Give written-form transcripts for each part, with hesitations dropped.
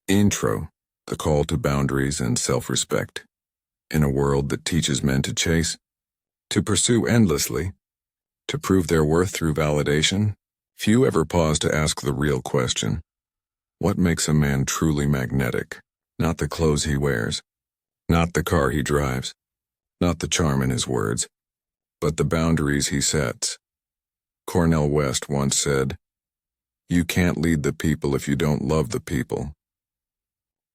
Intro: the call to boundaries and self-respect. In a world that teaches men to chase, to pursue endlessly, to prove their worth through validation, few ever pause to ask the real question. What makes a man truly magnetic? Not the clothes he wears, not the car he drives, not the charm in his words, but the boundaries he sets. Cornel West once said, "You can't lead the people if you don't love the people.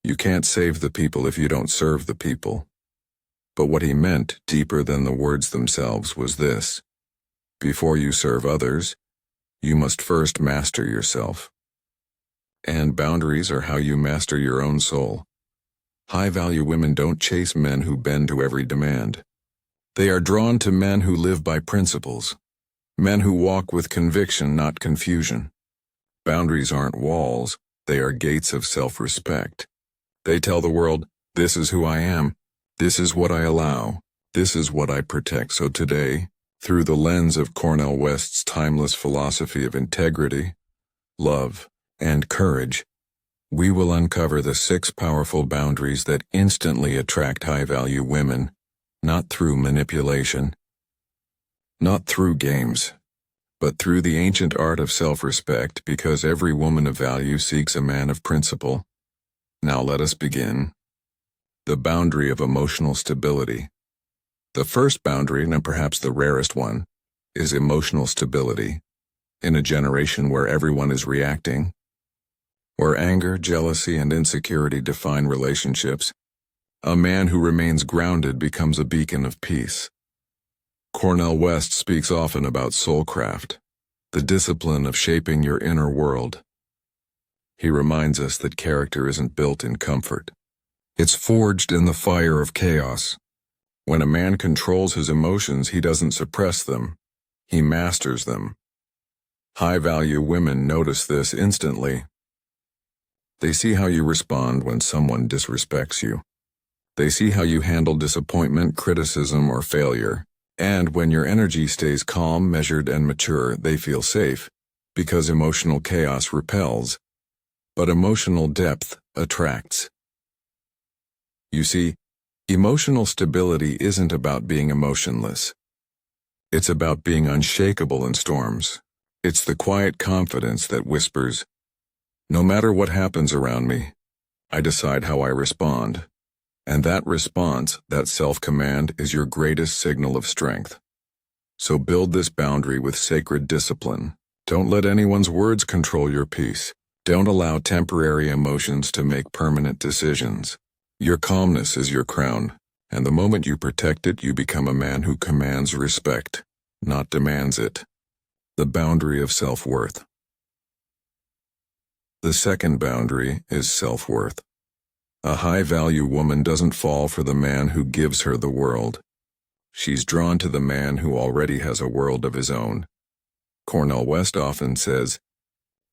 You can't save the people if you don't serve the people." But what he meant, deeper than the words themselves, was this: before you serve others, you must first master yourself. And boundaries are how you master your own soul. High-value women don't chase men who bend to every demand. They are drawn to men who live by principles, men who walk with conviction, not confusion. Boundaries aren't walls, they are gates of self-respect. They tell the world, this is who I am, this is what I allow, this is what I protect. So today, through the lens of Cornel West's timeless philosophy of integrity, love, and courage, we will uncover the 6 powerful boundaries that instantly attract high-value women, not through manipulation, not through games, but through the ancient art of self-respect, because every woman of value seeks a man of principle. Now let us begin. The boundary of emotional stability. The first boundary, and perhaps the rarest one, is emotional stability. In a generation where everyone is reacting, where anger, jealousy, and insecurity define relationships, a man who remains grounded becomes a beacon of peace. Cornel West speaks often about soulcraft, the discipline of shaping your inner world. He reminds us that character isn't built in comfort. It's forged in the fire of chaos. When a man controls his emotions, he doesn't suppress them. He masters them. High-value women notice this instantly. They see how you respond when someone disrespects you. They see how you handle disappointment, criticism, or failure. And when your energy stays calm, measured, and mature, they feel safe, because emotional chaos repels, but emotional depth attracts. You see, emotional stability isn't about being emotionless. It's about being unshakable in storms. It's the quiet confidence that whispers, no matter what happens around me, I decide how I respond. And that response, that self-command, is your greatest signal of strength. So build this boundary with sacred discipline. Don't let anyone's words control your peace. Don't allow temporary emotions to make permanent decisions. Your calmness is your crown, and the moment you protect it, you become a man who commands respect, not demands it. The boundary of self-worth. The second boundary is self-worth. A high-value woman doesn't fall for the man who gives her the world. She's drawn to the man who already has a world of his own. Cornel West often says,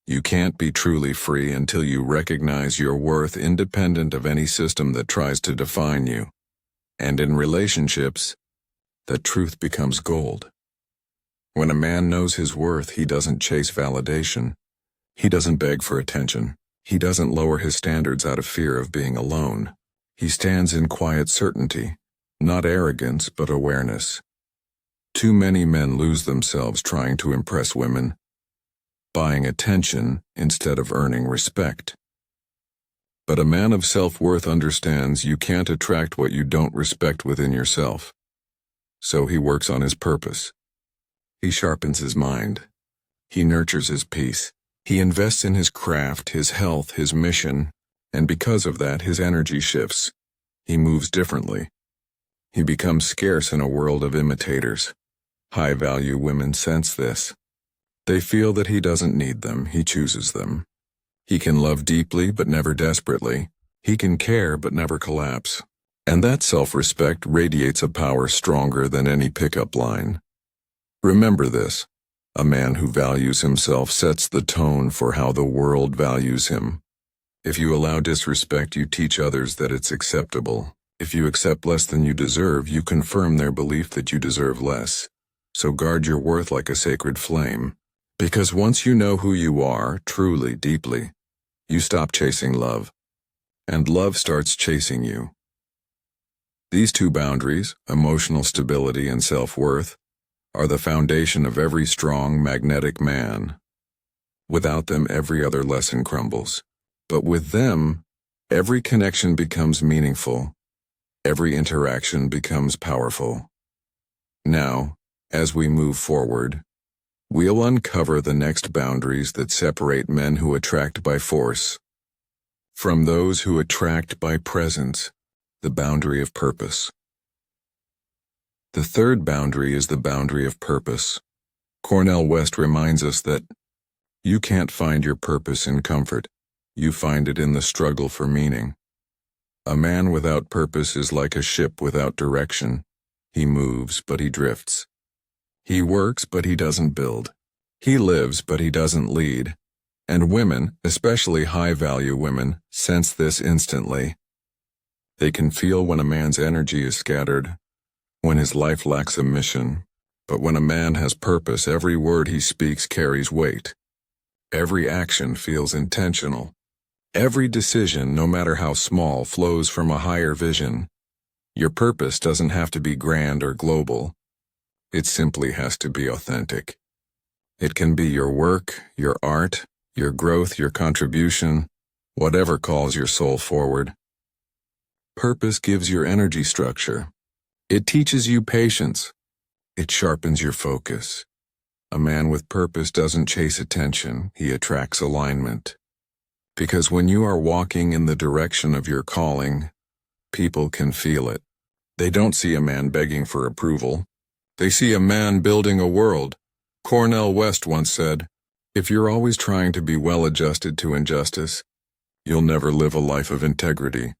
"You can't be truly free until you recognize your worth independent of any system that tries to define you." And in relationships, the truth becomes gold. When a man knows his worth, he doesn't chase validation. He doesn't beg for attention. He doesn't lower his standards out of fear of being alone. He stands in quiet certainty, not arrogance, but awareness. Too many men lose themselves trying to impress women, buying attention instead of earning respect. But a man of self-worth understands you can't attract what you don't respect within yourself. So he works on his purpose. He sharpens his mind. He nurtures his peace. He invests in his craft, his health, his mission, and because of that, his energy shifts. He moves differently. He becomes scarce in a world of imitators. High-value women sense this. They feel that he doesn't need them, he chooses them. He can love deeply but never desperately. He can care but never collapse. And that self-respect radiates a power stronger than any pickup line. Remember this. A man who values himself sets the tone for how the world values him. If you allow disrespect, you teach others that it's acceptable. If you accept less than you deserve, you confirm their belief that you deserve less. So guard your worth like a sacred flame. Because once you know who you are, truly, deeply, you stop chasing love. and love starts chasing you. These two boundaries, emotional stability and self-worth, are the foundation of every strong, magnetic man. Without them, every other lesson crumbles. But with them, every connection becomes meaningful. Every interaction becomes powerful. Now, as we move forward, we'll uncover the next boundaries that separate men who attract by force from those who attract by presence, the boundary of purpose. The third boundary is the boundary of purpose. Cornel West reminds us that you can't find your purpose in comfort. You find it in the struggle for meaning. A man without purpose is like a ship without direction. He moves, but he drifts. He works, but he doesn't build. He lives, but he doesn't lead. And women, especially high-value women, sense this instantly. They can feel when a man's energy is scattered, when his life lacks a mission. But when a man has purpose, every word he speaks carries weight. Every action feels intentional. Every decision, no matter how small, flows from a higher vision. Your purpose doesn't have to be grand or global. It simply has to be authentic. It can be your work, your art, your growth, your contribution, whatever calls your soul forward. Purpose gives your energy structure. It teaches you patience. It sharpens your focus. A man with purpose doesn't chase attention, he attracts alignment. Because when you are walking in the direction of your calling, people can feel it. They don't see a man begging for approval. They see a man building a world. Cornel West once said, "If you're always trying to be well-adjusted to injustice, you'll never live a life of integrity.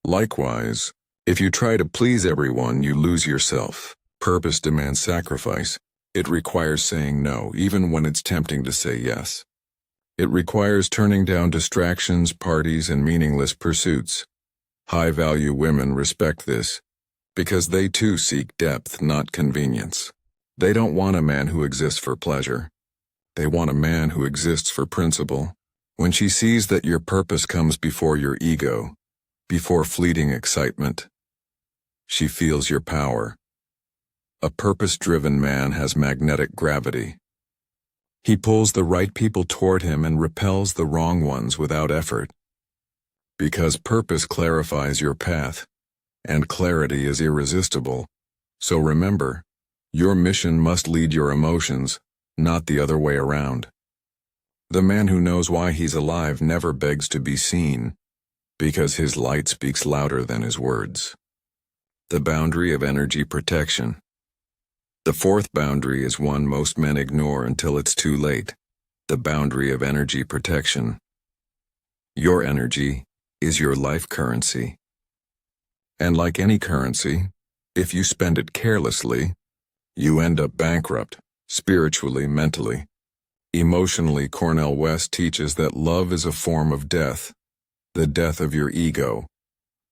Likewise, if you try to please everyone, you lose yourself." Purpose demands sacrifice. It requires saying no, even when it's tempting to say yes. It requires turning down distractions, parties, and meaningless pursuits. High-value women respect this, because they too seek depth, not convenience. They don't want a man who exists for pleasure. They want a man who exists for principle. When she sees that your purpose comes before your ego, before fleeting excitement, she feels your power. A purpose-driven man has magnetic gravity. He pulls the right people toward him and repels the wrong ones without effort. Because purpose clarifies your path, and clarity is irresistible. So remember, your mission must lead your emotions, not the other way around. The man who knows why he's alive never begs to be seen, because his light speaks louder than his words. The boundary of energy protection. The fourth boundary is one most men ignore until it's too late. The boundary of energy protection. Your energy is your life currency. And like any currency, if you spend it carelessly, you end up bankrupt, spiritually, mentally. Emotionally, Cornel West teaches that love is a form of death, the death of your ego.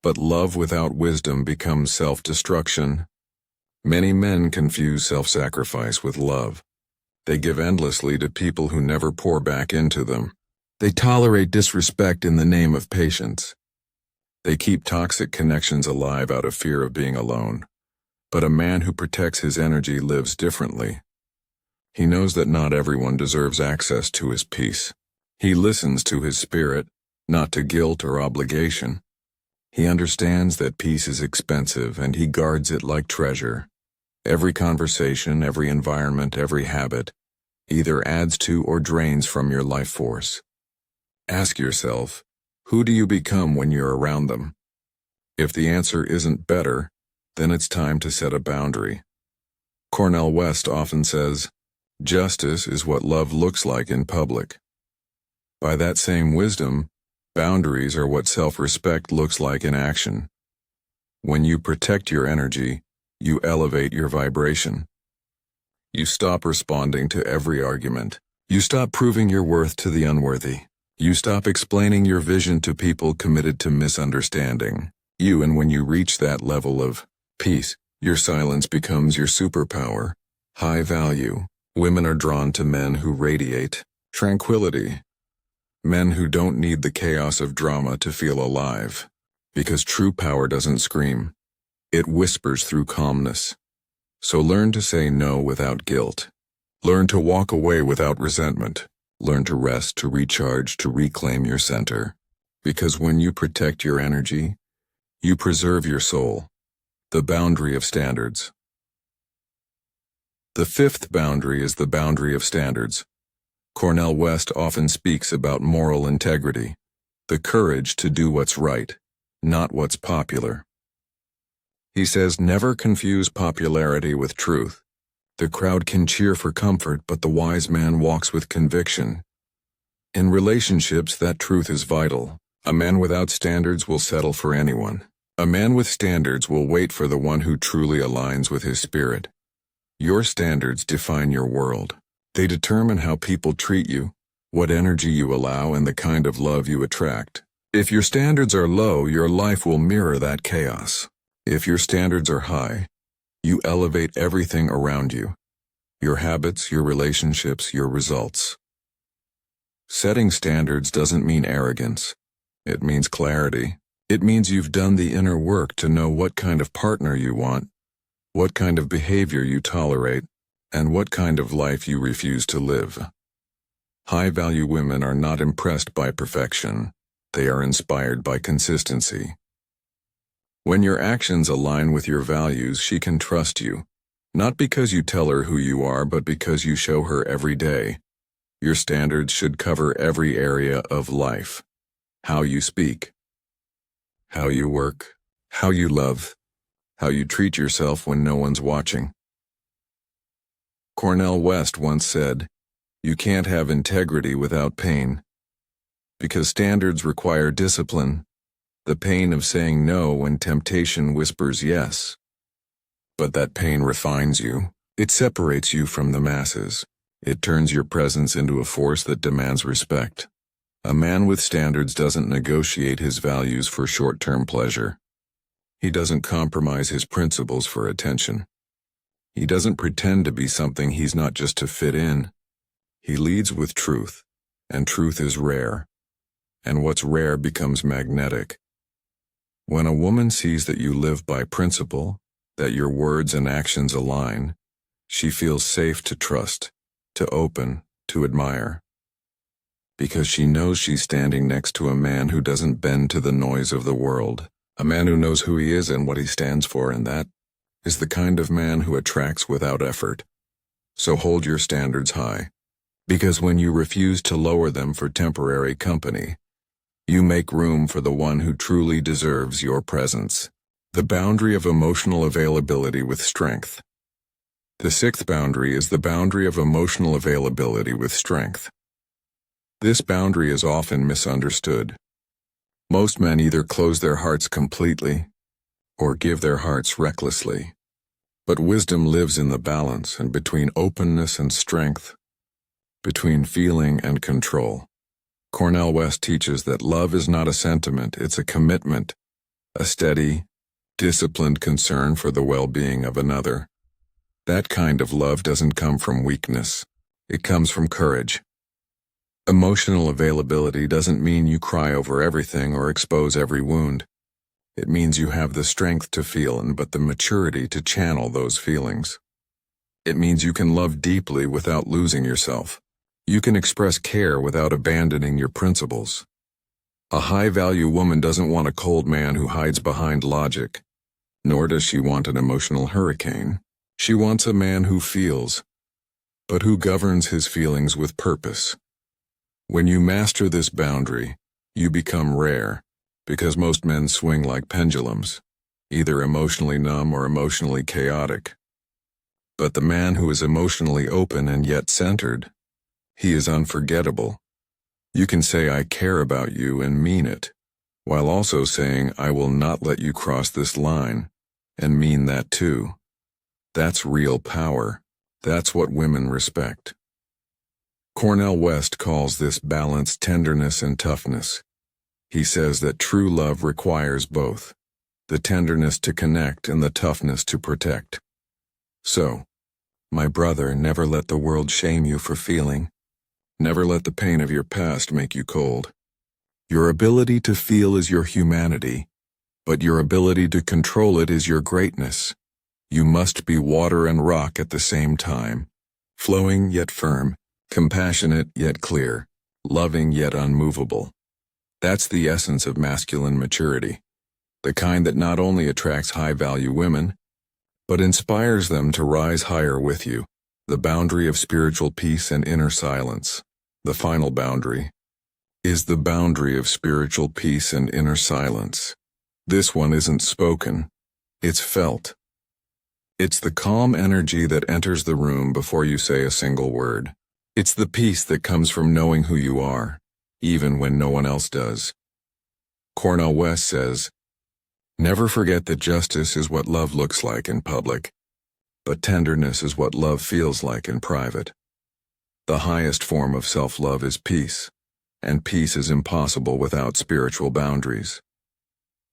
But love without wisdom becomes self-destruction. Many men confuse self-sacrifice with love. They give endlessly to people who never pour back into them. They tolerate disrespect in the name of patience. They keep toxic connections alive out of fear of being alone. But a man who protects his energy lives differently. He knows that not everyone deserves access to his peace. He listens to his spirit, not to guilt or obligation. He understands that peace is expensive, and he guards it like treasure. Every conversation, every environment, every habit either adds to or drains from your life force. Ask yourself, who do you become when you're around them? If the answer isn't better, then it's time to set a boundary. Cornel West often says, "Justice is what love looks like in public." By that same wisdom, boundaries are what self-respect looks like in action. When you protect your energy, you elevate your vibration. You stop responding to every argument. You stop proving your worth to the unworthy. You stop explaining your vision to people committed to misunderstanding you, and when you reach that level of peace, your silence becomes your superpower. High value. Women are drawn to men who radiate tranquility. Men who don't need the chaos of drama to feel alive. Because true power doesn't scream. It whispers through calmness. So learn to say no without guilt. Learn to walk away without resentment. Learn to rest, to recharge, to reclaim your center. Because when you protect your energy, you preserve your soul. The boundary of standards. The fifth boundary is the boundary of standards. Cornel West often speaks about moral integrity, the courage to do what's right, not what's popular. He says, never confuse popularity with truth. The crowd can cheer for comfort, but the wise man walks with conviction. In relationships, that truth is vital. A man without standards will settle for anyone. A man with standards will wait for the one who truly aligns with his spirit. Your standards define your world. They determine how people treat you, what energy you allow, and the kind of love you attract. If your standards are low, your life will mirror that chaos. If your standards are high, you elevate everything around you. Your habits, your relationships, your results. Setting standards doesn't mean arrogance. It means clarity. It means you've done the inner work to know what kind of partner you want, what kind of behavior you tolerate, and what kind of life you refuse to live. High-value women are not impressed by perfection. They are inspired by consistency. When your actions align with your values, she can trust you, not because you tell her who you are, but because you show her every day. Your standards should cover every area of life. How you speak, how you work, how you love, how you treat yourself when no one's watching. Cornel West once said, "You can't have integrity without pain." Because standards require discipline, the pain of saying no when temptation whispers yes. But that pain refines you. It separates you from the masses. It turns your presence into a force that demands respect. A man with standards doesn't negotiate his values for short-term pleasure. He doesn't compromise his principles for attention. He doesn't pretend to be something he's not just to fit in. He leads with truth, and truth is rare. And what's rare becomes magnetic. When a woman sees that you live by principle, that your words and actions align, she feels safe to trust, to open, to admire. Because she knows she's standing next to a man who doesn't bend to the noise of the world, a man who knows who he is and what he stands for, and that is the kind of man who attracts without effort. So hold your standards high, because when you refuse to lower them for temporary company, you make room for the one who truly deserves your presence. The boundary of emotional availability with strength. The sixth boundary is the boundary of emotional availability with strength. This boundary is often misunderstood. Most men either close their hearts completely or give their hearts recklessly. But wisdom lives in the balance and between openness and strength, between feeling and control. Cornel West teaches that love is not a sentiment, it's a commitment, a steady, disciplined concern for the well-being of another. That kind of love doesn't come from weakness, it comes from courage. Emotional availability doesn't mean you cry over everything or expose every wound. It means you have the strength to feel but the maturity to channel those feelings. It means you can love deeply without losing yourself. You can express care without abandoning your principles. A high-value woman doesn't want a cold man who hides behind logic, nor does she want an emotional hurricane. She wants a man who feels, but who governs his feelings with purpose. When you master this boundary, you become rare, because most men swing like pendulums, either emotionally numb or emotionally chaotic. But the man who is emotionally open and yet centered, he is unforgettable. You can say, "I care about you," and mean it, while also saying, "I will not let you cross this line," and mean that too. That's real power. That's what women respect. Cornel West calls this balance tenderness and toughness. He says that true love requires both, the tenderness to connect and the toughness to protect. So, my brother, never let the world shame you for feeling. Never let the pain of your past make you cold. Your ability to feel is your humanity, but your ability to control it is your greatness. You must be water and rock at the same time, flowing yet firm, compassionate yet clear, loving yet unmovable. That's the essence of masculine maturity, the kind that not only attracts high-value women, but inspires them to rise higher with you. The boundary of spiritual peace and inner silence. The final boundary is the boundary of spiritual peace and inner silence. This one isn't spoken, it's felt. It's the calm energy that enters the room before you say a single word. It's the peace that comes from knowing who you are, even when no one else does. Cornel West says, "Never forget that justice is what love looks like in public, but tenderness is what love feels like in private." The highest form of self-love is peace, and peace is impossible without spiritual boundaries.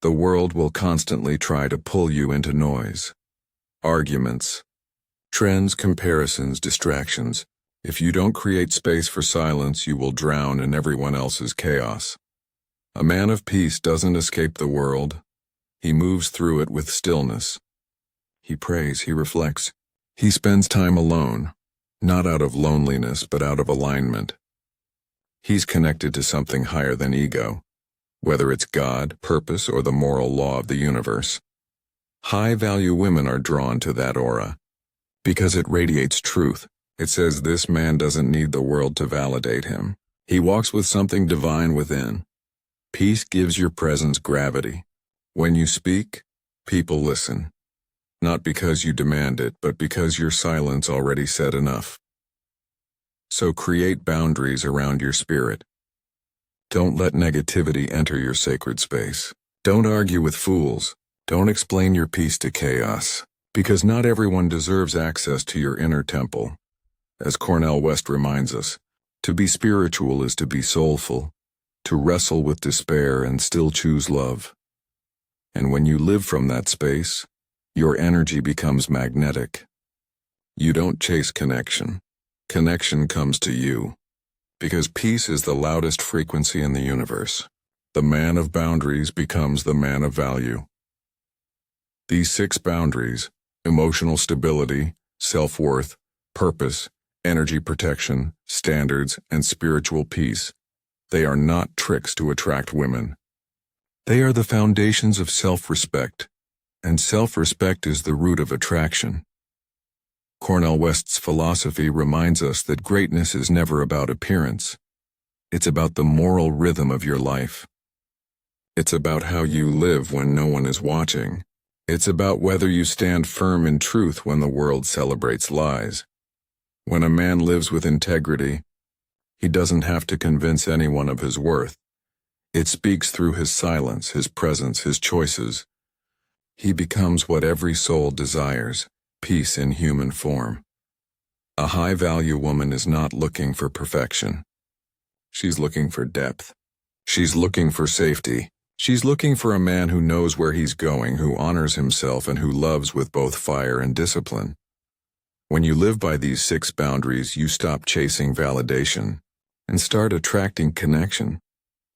The world will constantly try to pull you into noise, arguments, trends, comparisons, distractions. If you don't create space for silence, you will drown in everyone else's chaos. A man of peace doesn't escape the world. He moves through it with stillness. He prays, he reflects. He spends time alone, not out of loneliness, but out of alignment. He's connected to something higher than ego, whether it's God, purpose, or the moral law of the universe. High-value women are drawn to that aura because it radiates truth. It says this man doesn't need the world to validate him. He walks with something divine within. Peace gives your presence gravity. When you speak, people listen. Not because you demand it, but because your silence already said enough. So create boundaries around your spirit. Don't let negativity enter your sacred space. Don't argue with fools. Don't explain your peace to chaos, because not everyone deserves access to your inner temple. As Cornel West reminds us, to be spiritual is to be soulful, to wrestle with despair and still choose love. And when you live from that space, your energy becomes magnetic. You don't chase connection. Connection comes to you, because peace is the loudest frequency in the universe. The man of boundaries becomes the man of value. These 6 boundaries, emotional stability, self-worth, purpose, energy protection, standards, and spiritual peace, they are not tricks to attract women. They are the foundations of self-respect, and self-respect is the root of attraction. Cornel West's philosophy reminds us that greatness is never about appearance. It's about the moral rhythm of your life. It's about how you live when no one is watching. It's about whether you stand firm in truth when the world celebrates lies. When a man lives with integrity, he doesn't have to convince anyone of his worth. It speaks through his silence, his presence, his choices. He becomes what every soul desires, peace in human form. A high-value woman is not looking for perfection. She's looking for depth. She's looking for safety. She's looking for a man who knows where he's going, who honors himself, and who loves with both fire and discipline. When you live by these 6 boundaries, you stop chasing validation and start attracting connection.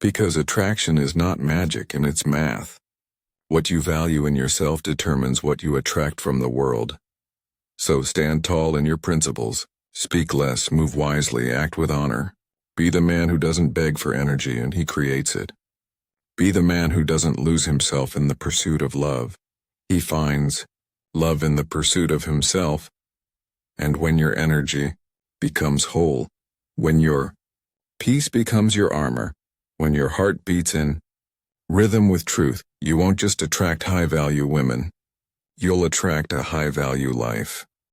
Because attraction is not magic, and it's math. What you value in yourself determines what you attract from the world. So stand tall in your principles, speak less, move wisely, act with honor. Be the man who doesn't beg for energy and he creates it. Be the man who doesn't lose himself in the pursuit of love. He finds love in the pursuit of himself. And when your energy becomes whole, when your peace becomes your armor, when your heart beats in rhythm with truth, you won't just attract high-value women. You'll attract a high-value life.